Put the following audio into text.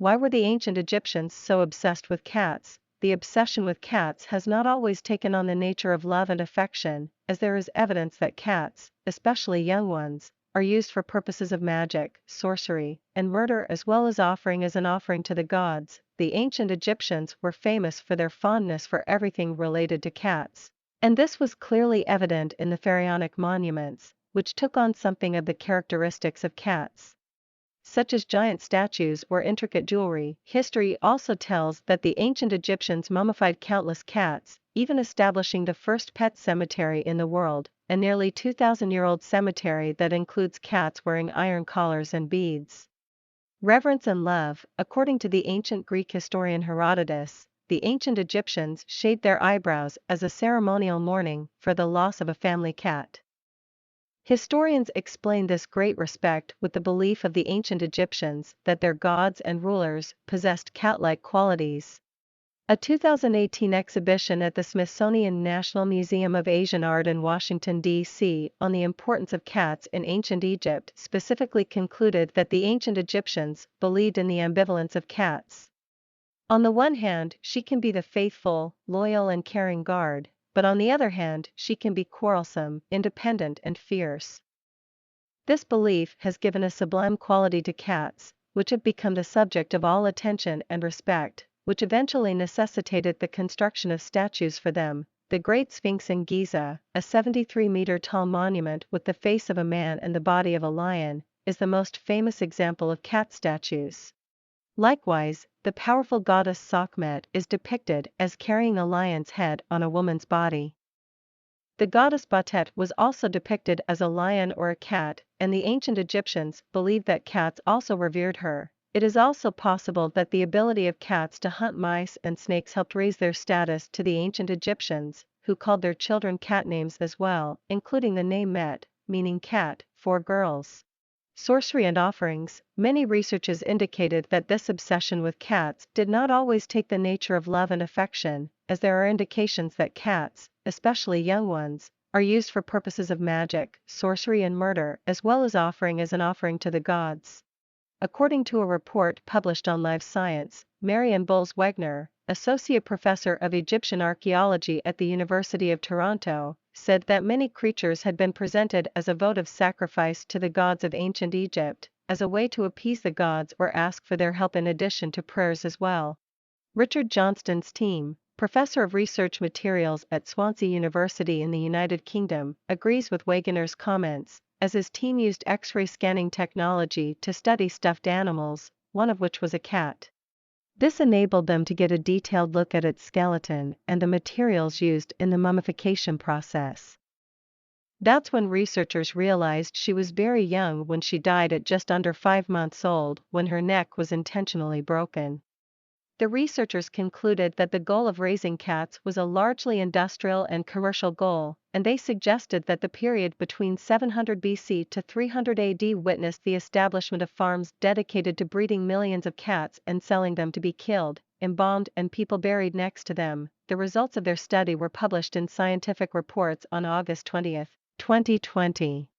Why were the ancient Egyptians so obsessed with cats? The obsession with cats has not always taken on the nature of love and affection, as there is evidence that cats, especially young ones, are used for purposes of magic, sorcery, and murder as well as offering as an offering to the gods. The ancient Egyptians were famous for their fondness for everything related to cats, and this was clearly evident in the Pharaonic monuments, which took on something of the characteristics of cats, such as giant statues or intricate jewelry. History also tells that the ancient Egyptians mummified countless cats, even establishing the first pet cemetery in the world, a nearly 2,000-year-old cemetery that includes cats wearing iron collars and beads. Reverence and love. According to the ancient Greek historian Herodotus, the ancient Egyptians shaved their eyebrows as a ceremonial mourning for the loss of a family cat. Historians explain this great respect with the belief of the ancient Egyptians that their gods and rulers possessed cat-like qualities. A 2018 exhibition at the Smithsonian National Museum of Asian Art in Washington, D.C., on the importance of cats in ancient Egypt specifically concluded that the ancient Egyptians believed in the ambivalence of cats. On the one hand, she can be the faithful, loyal and caring guard, but on the other hand, she can be quarrelsome, independent and fierce. This belief has given a sublime quality to cats, which have become the subject of all attention and respect, which eventually necessitated the construction of statues for them. The Great Sphinx in Giza, a 73-meter-tall monument with the face of a man and the body of a lion, is the most famous example of cat statues. Likewise, the powerful goddess Sekhmet is depicted as carrying a lion's head on a woman's body. The goddess Batet was also depicted as a lion or a cat, and the ancient Egyptians believed that cats also revered her. It is also possible that the ability of cats to hunt mice and snakes helped raise their status to the ancient Egyptians, who called their children cat names as well, including the name Met, meaning cat, for girls. Sorcery and offerings. Many researches indicated that this obsession with cats did not always take the nature of love and affection, as there are indications that cats, especially young ones, are used for purposes of magic, sorcery and murder as well as offering as an offering to the gods. According to a report published on Live Science, Marianne Bowles-Wegner, Associate Professor of Egyptian Archaeology at the University of Toronto, said that many creatures had been presented as a votive sacrifice to the gods of ancient Egypt, as a way to appease the gods or ask for their help in addition to prayers as well. Richard Johnston's team, Professor of Research Materials at Swansea University in the United Kingdom, agrees with Wegener's comments, as his team used X-ray scanning technology to study stuffed animals, one of which was a cat. This enabled them to get a detailed look at its skeleton and the materials used in the mummification process. That's when researchers realized she was very young when she died at just under 5 months old, when her neck was intentionally broken. The researchers concluded that the goal of raising cats was a largely industrial and commercial goal, and they suggested that the period between 700 BC to 300 AD witnessed the establishment of farms dedicated to breeding millions of cats and selling them to be killed, embalmed and people buried next to them. The results of their study were published in Scientific Reports on August 20, 2020.